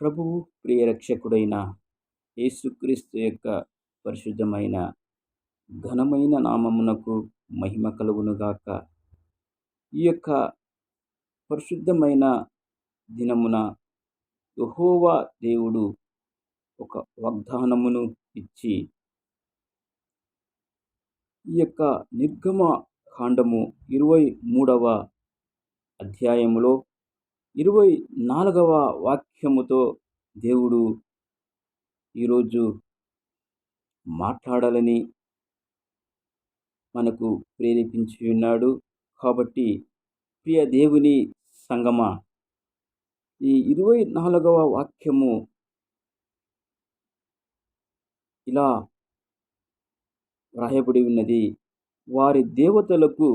ప్రభువు ప్రియరక్షకుడైన యేసుక్రీస్తు యొక్క పరిశుద్ధమైన ఘనమైన నామమునకు మహిమ కలుగునుగాక. ఈ యొక్క పరిశుద్ధమైన దినమున యెహోవా దేవుడు ఒక వాగ్దానమును ఇచ్చి, ఈ యొక్క నిర్గమ కాండము 23వ అధ్యాయములో 24వ వాక్యముతో దేవుడు ఈరోజు మాట్లాడాలని మనకు ప్రేరేపించి ఉన్నాడు. కాబట్టి ప్రియ దేవుని సంగమా, ఈ 24వ వాక్యము ఇలా వ్రాయబడి ఉన్నది: వారి దేవతలకు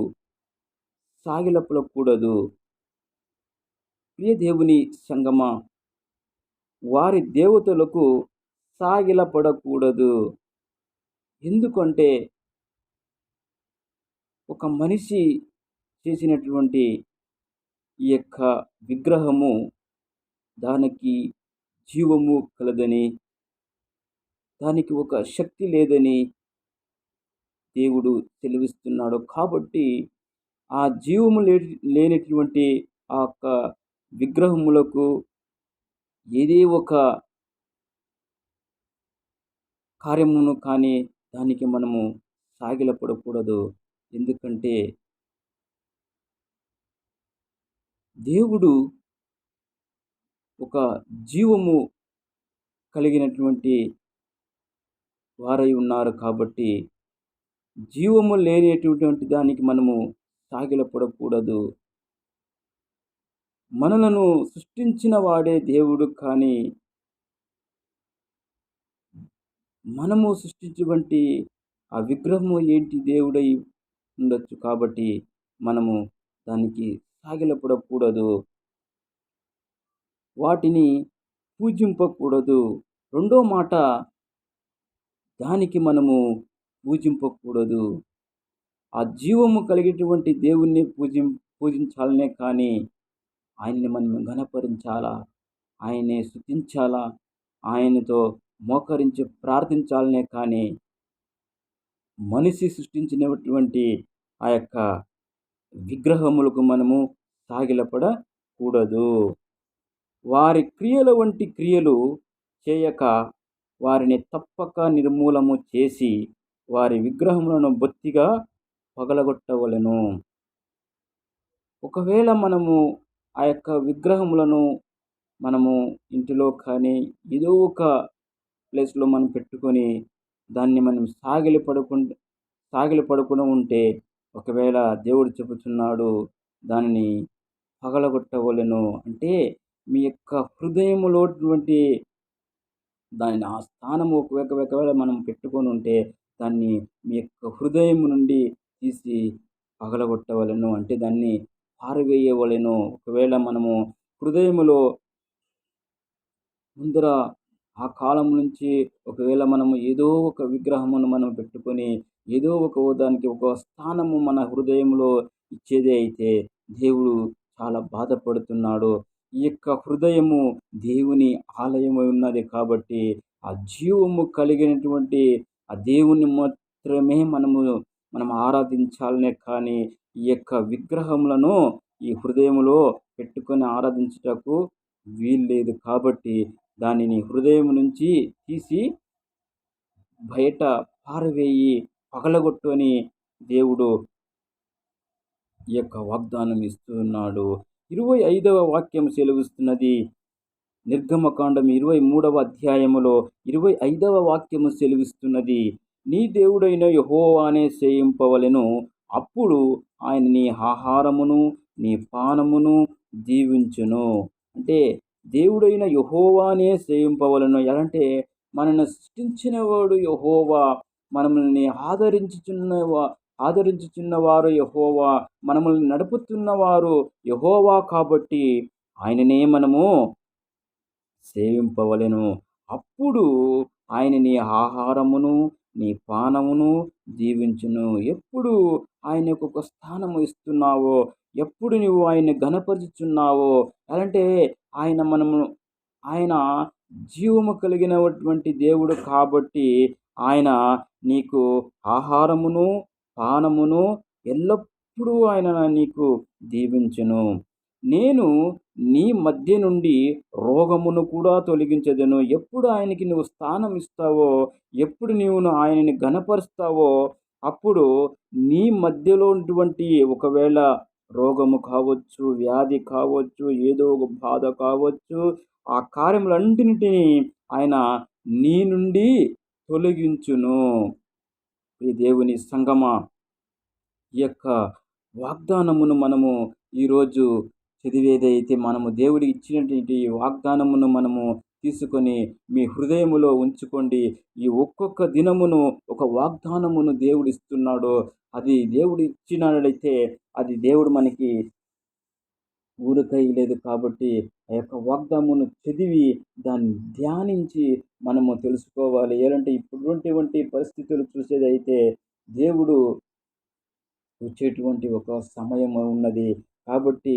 సాగిలపడకూడదు. ప్రియ దేవుని సంగమా, వారి దేవతలకు సాగిలపడకూడదు. ఎందుకంటే ఒక మనిషి చేసినటువంటి ఈ యొక్క విగ్రహము దానికి జీవము కలదని, దానికి ఒక శక్తి లేదని దేవుడు సెలవిస్తున్నాడు. కాబట్టి ఆ జీవము లేనటువంటి ఆ యొక్క విగ్రహములకు ఏదే ఒక కార్యమును కానీ దానికి మనము సాగిలపడకూడదు. ఎందుకంటే దేవుడు ఒక జీవము కలిగినటువంటి వారై ఉన్నారు. కాబట్టి జీవము లేనటువంటి దానికి మనము సాగిలపడకూడదు. మనలను సృష్టించిన వాడే దేవుడు, కానీ మనము సృష్టించినటువంటి ఆ విగ్రహము ఏంటి? దేవుడై ఉండొచ్చు. కాబట్టి మనము దానికి సాగిలపడకూడదు, వాటిని పూజింపకూడదు. రెండో మాట, దానికి మనము పూజింపకూడదు. ఆ జీవము కలిగేటువంటి దేవుణ్ణి పూజించాలనే కానీ ఆయన్ని మనం ఘనపరించాలా, ఆయన్ని స్తుతించాలా, ఆయనతో మోకరించి ప్రార్థించాలనే కానీ మనిషి సృష్టించినటువంటి ఆ యొక్క విగ్రహములకు మనము సాగిలపడకూడదు. వారి క్రియల వంటి క్రియలు చేయక వారిని తప్పక నిర్మూలము చేసి వారి విగ్రహములను బొత్తిగా పగలగొట్టవలెను. ఒకవేళ మనము ఆ యొక్క విగ్రహములను మనము ఇంటిలో కానీ ఏదో ఒక ప్లేస్లో మనం పెట్టుకొని దాన్ని మనం సాగిలపడకుండా ఉంటే, ఒకవేళ దేవుడు చెబుతున్నాడు దానిని పగలగొట్టవలెను అంటే, మీ యొక్క హృదయములో దానిని ఆ స్థానము ఒకవేళ మనం పెట్టుకొని ఉంటే దాన్ని మీ యొక్క హృదయం నుండి తీసి పగలగొట్టవలెను, అంటే దాన్ని పారవేయవలెను. ఒకవేళ మనము హృదయములో ముందర ఆ కాలం నుంచి ఒకవేళ మనము ఏదో ఒక విగ్రహమును మనం పెట్టుకొని ఏదో ఒక దానికి ఒక స్థానము మన హృదయంలో ఇచ్చేదే అయితే దేవుడు చాలా బాధపడుతున్నాడు. ఈ యొక్క హృదయము దేవుని ఆలయమై ఉన్నది. కాబట్టి ఆ జీవము కలిగినటువంటి ఆ దేవుని మాత్రమే మనం ఆరాధించాలనే కానీ ఈ యొక్క విగ్రహములను ఈ హృదయములో పెట్టుకొని ఆరాధించుటకు వీల్లేదు. కాబట్టి దానిని హృదయం నుంచి తీసి బయట పారవేయి, పగలగొట్టు అని దేవుడు ఈ యొక్క వాగ్దానం ఇస్తూ ఉన్నాడు. 25వ వాక్యం సెలవిస్తున్నది. నిర్గమకాండం 23వ అధ్యాయములో 25వ వాక్యము సెలవిస్తున్నది: నీ దేవుడైన యెహోవానే సేవింపవలెను, అప్పుడు ఆయన నీ ఆహారమును నీ పానమును దీవించును. అంటే దేవుడైన యెహోవానే సేవింపవలెను. ఎలాంటే మనల్ని సృష్టించిన వాడు యెహోవా, మనల్ని ఆదరించుచున్నవారు యెహోవా, మనల్ని నడుపుతున్నవారు యెహోవా. కాబట్టి ఆయననే మనము సేవింపవలెను. అప్పుడు ఆయన నీ ఆహారమును నీ పానమును దీవించును. ఎప్పుడు ఆయనకు ఒక స్థానము ఇస్తున్నావో, ఎప్పుడు నువ్వు ఆయన్ని ఘనపరుచుచున్నావో, అలాంటే ఆయన ఆయన జీవము కలిగినటువంటి దేవుడు కాబట్టి ఆయన నీకు ఆహారమును, పానమును ఎల్లప్పుడూ ఆయన నీకు దీవించును. నేను నీ మధ్య నుండి రోగమును కూడా తొలగించెదను. ఎప్పుడు ఆయనకి నువ్వు స్థానం ఇస్తావో, ఎప్పుడు నీవు ఆయనని ఘనపరుస్తావో, అప్పుడు నీ మధ్యలో ఉన్నటువంటి ఒకవేళ రోగము కావచ్చు, వ్యాధి కావచ్చు, ఏదో ఒక బాధ కావచ్చు, ఆ కార్యములన్నిటిని ఆయన నీ నుండి తొలగించును. ఈ దేవుని సంగమా, ఈ యొక్క వాగ్దానమును మనము ఈరోజు చదివేదైతే మనము దేవుడు ఇచ్చినటువంటి వాగ్దానమును మనము తీసుకొని మీ హృదయములో ఉంచుకోండి. ఈ ఒక్కొక్క దినమును ఒక వాగ్దానమును దేవుడు ఇస్తున్నాడు. అది దేవుడు ఇచ్చినట్లయితే అది దేవుడు మనకి ఊరకై లేదు కాబట్టి ఆ యొక్క వాగ్దానమును చదివి దాన్ని ధ్యానించి మనము తెలుసుకోవాలి. ఏలంటే ఇప్పుడున్నటువంటి పరిస్థితులు చూసేదైతే దేవుడు వచ్చేటువంటి ఒక సమయం ఉన్నది. కాబట్టి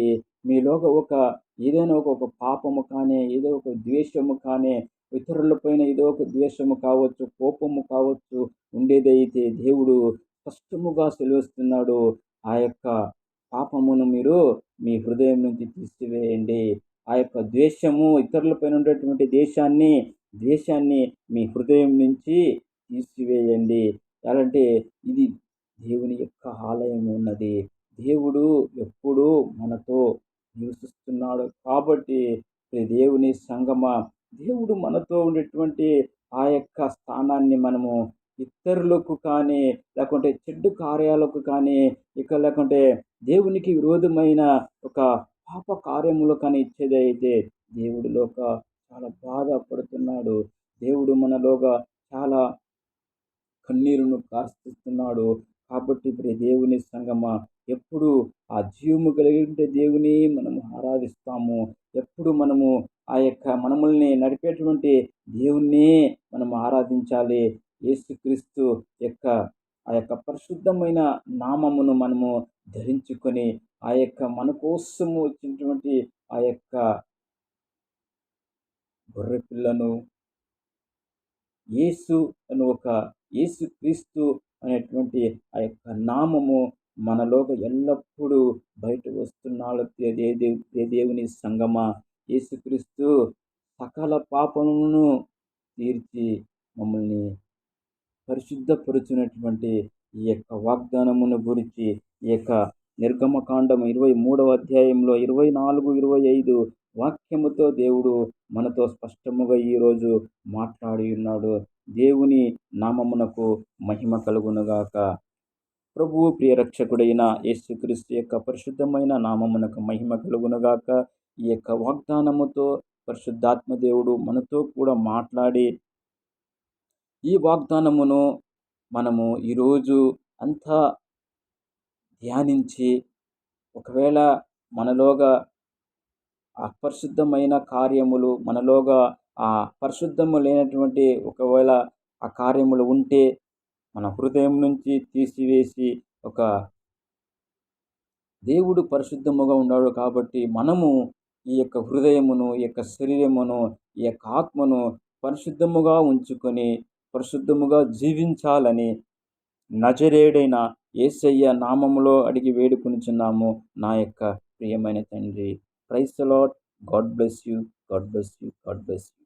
మీలోగా ఏదైనా ఒక పాపము కానీ, ఏదో ఒక ద్వేషము కానీ, ఇతరుల పైన ఏదో ఒక ద్వేషము కావచ్చు, కోపము కావచ్చు ఉండేదైతే దేవుడు స్పష్టముగా సెలవిస్తున్నాడు. ఆ యొక్క పాపమును మీరు మీ హృదయం నుంచి తీసివేయండి. ఆ యొక్క ద్వేషము ఇతరుల పైన ఉండేటువంటి ద్వేషాన్ని మీ హృదయం నుంచి తీసివేయండి. ఎలాంటే ఇది దేవుని యొక్క ఆలయం ఉన్నది. దేవుడు ఎప్పుడూ మనతో నివసిస్తున్నాడు కాబట్టి దేవుని సంగమా, దేవుడు మనతో ఉండేటువంటి ఆ యొక్క స్థానాన్ని మనము ఇతరులకు కానీ, లేకుంటే చెడ్డ కార్యాలకు కానీ, లేకుంటే దేవునికి విరోధమైన ఒక పాప కార్యములు కానీ ఇచ్చేదైతే దేవుడిలోక చాలా బాధపడుతున్నాడు. దేవుడు మనలోగా చాలా కన్నీరును కార్చిస్తున్నాడు. కాబట్టి దేవుని సంగమా, ఎప్పుడు ఆ జీవము కలిగిన దేవుని మనము ఆరాధిస్తాము. ఎప్పుడు మనము ఆ యొక్క మనముల్ని నడిపేటువంటి దేవుణ్ణే మనము ఆరాధించాలి. యేసుక్రీస్తు యొక్క ఆ యొక్క పరిశుద్ధమైన నామమును మనము ధరించుకొని ఆ యొక్క మన కోసము వచ్చినటువంటి ఆ యొక్క గొర్రెపిల్లను యేసుక్రీస్తు అనేటువంటి ఆ యొక్క నామము మనలోకి ఎల్లప్పుడూ బయట వస్తున్నాడు. దేవుని సంగమా, యేసుక్రీస్తు సకల పాపములను తీర్చి మమ్మల్ని పరిశుద్ధపరుచున్నటువంటి ఈ యొక్క వాగ్దానమును గురించి ఈ యొక్క నిర్గమకాండం 23వ అధ్యాయంలో 24, 25 వాక్యముతో దేవుడు మనతో స్పష్టముగా ఈరోజు మాట్లాడి ఉన్నాడు. దేవుని నామమునకు మహిమ కలుగునుగాక. ప్రభువు ప్రియరక్షకుడైన యేసుక్రీస్తు యొక్క పరిశుద్ధమైన నామమునకు మహిమ కలుగునుగాక. ఈ యొక్క వాగ్దానముతో పరిశుద్ధాత్మ దేవుడు మనతో కూడా మాట్లాడి ఈ వాగ్దానమును మనము ఈరోజు అంతా ధ్యానించి ఒకవేళ మనలోగా అపరిశుద్ధమైన కార్యములు మనలోగా ఆ పరిశుద్ధము లేనటువంటి ఒకవేళ ఆ కార్యములు ఉంటే మన హృదయం నుంచి తీసివేసి దేవుడు పరిశుద్ధముగా ఉన్నాడు కాబట్టి మనము ఈ యొక్క హృదయమును, ఈ యొక్క శరీరమును, ఈ యొక్క ఆత్మను పరిశుద్ధముగా ఉంచుకొని పరిశుద్ధముగా జీవించాలని నజరేయుడైన యేసయ్య నామములో అడిగి వేడుకొనుచున్నాము నా యొక్క ప్రియమైన తండ్రి. Praise the lord. God bless you. God bless you. God bless you.